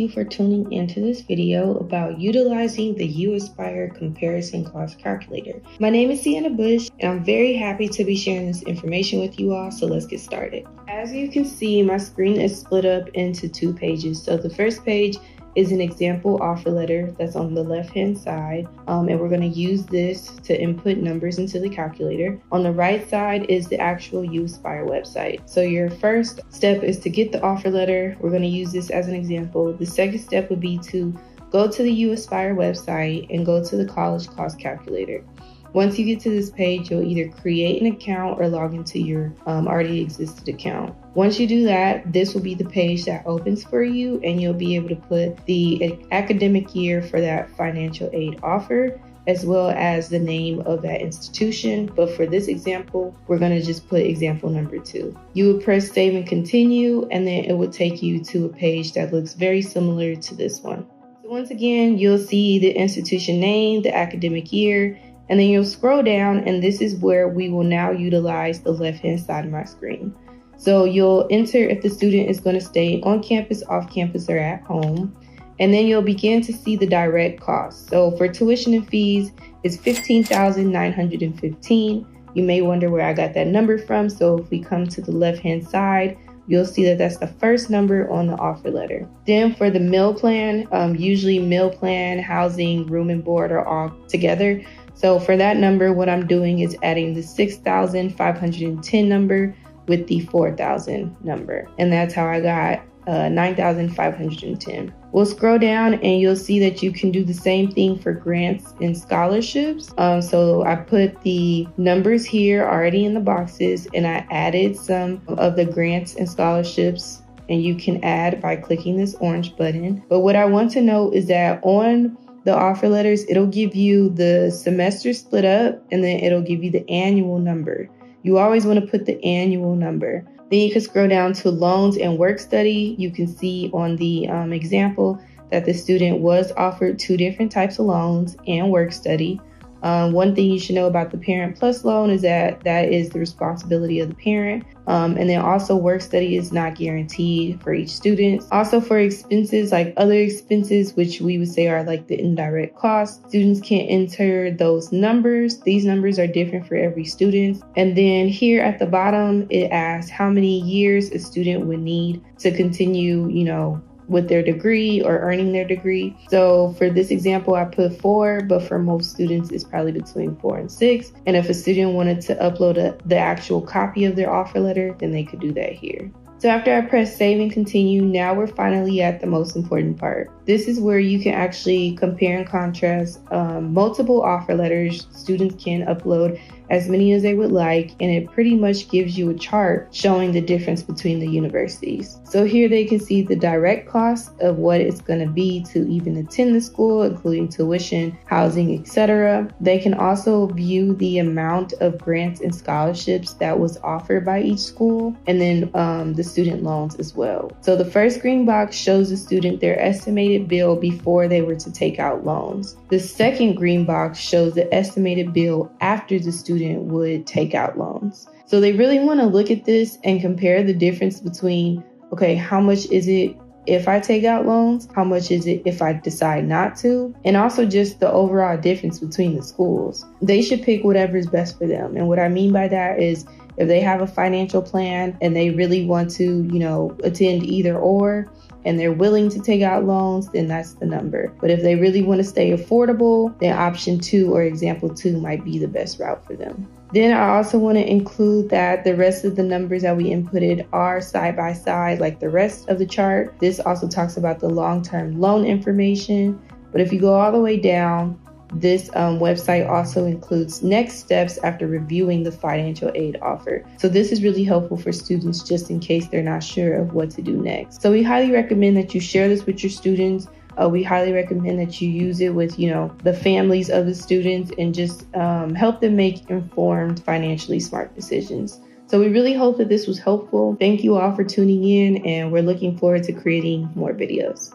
you for tuning into this video about utilizing the uAspire comparison cost calculator. My name is Ceinna and I'm very happy to be sharing this information with you all, so let's get started. As you can see, my screen is split up into two pages. So the first page is an example offer letter that's on the left-hand side, and we're going to use this to input numbers into the calculator. On the right side is the actual uAspire website. So your first step is to get the offer letter. We're going to use this as an example. The second step would be to go to the uAspire website and go to the college cost calculator. Once you get to this page, you'll either create an account or log into your already existed account. Once you do that, this will be the page that opens for you, and you'll be able to put the academic year for that financial aid offer, as well as the name of that institution. But for this example, we're going to just put example number 2. You would press save and continue, and then it would take you to a page that looks very similar to this one. So once again, you'll see the institution name, the academic year, and then you'll scroll down, and this is where we will now utilize the left-hand side of my screen. So you'll enter if the student is going to stay on campus, off campus, or at home. And then you'll begin to see the direct costs. So for tuition and fees, it's $15,915. You may wonder where I got that number from. So if we come to the left-hand side, you'll see that that's the first number on the offer letter. Then for the meal plan, usually meal plan, housing, room and board are all together. So for that number, what I'm doing is adding the 6,510 number with the 4,000 number. And that's how I got 9,510. We'll scroll down and you'll see that you can do the same thing for grants and scholarships. So I put the numbers here already in the boxes, and I added some of the grants and scholarships, and you can add by clicking this orange button. But what I want to know is that on the offer letters, it'll give you the semester split up, and then it'll give you the annual number. You always want to put the annual number. Then you can scroll down to loans and work study. You can see on the example that the student was offered 2 different types of loans and work study. One thing you should know about the Parent Plus loan is that is the responsibility of the parent. And then also work study is not guaranteed for each student. Also for expenses like other expenses, which we would say are like the indirect costs, students can enter those numbers. These numbers are different for every student. And then here at the bottom, it asks how many years a student would need to continue, with their degree or earning their degree. So for this example, I put 4, but for most students, it's probably between 4 and 6. And if a student wanted to upload the actual copy of their offer letter, then they could do that here. So after I press save and continue, now we're finally at the most important part. This is where you can actually compare and contrast multiple offer letters. Students can upload as many as they would like, and it pretty much gives you a chart showing the difference between the universities. So here they can see the direct cost of what it's going to be to even attend the school, including tuition, housing, etc. They can also view the amount of grants and scholarships that was offered by each school, and then the student loans as well. So the first green box shows the student their estimated bill before they were to take out loans. The second green box shows the estimated bill after the student would take out loans. So they really want to look at this and compare the difference between, okay, how much is it if I take out loans? How much is it if I decide not to? And also just the overall difference between the schools. They should pick whatever is best for them. And what I mean by that is if they have a financial plan and they really want to, attend either or, and they're willing to take out loans, then that's the number. But if they really want to stay affordable, then option 2 or example 2 might be the best route for them. Then I also want to include that the rest of the numbers that we inputted are side by side like the rest of the chart. This also talks about the long-term loan information. But if you go all the way down, this website also includes next steps after reviewing the financial aid offer. So this is really helpful for students just in case they're not sure of what to do next. So we highly recommend that you share this with your students. We highly recommend that you use it with, the families of the students and just help them make informed, financially smart decisions. So we really hope that this was helpful. Thank you all for tuning in, and we're looking forward to creating more videos.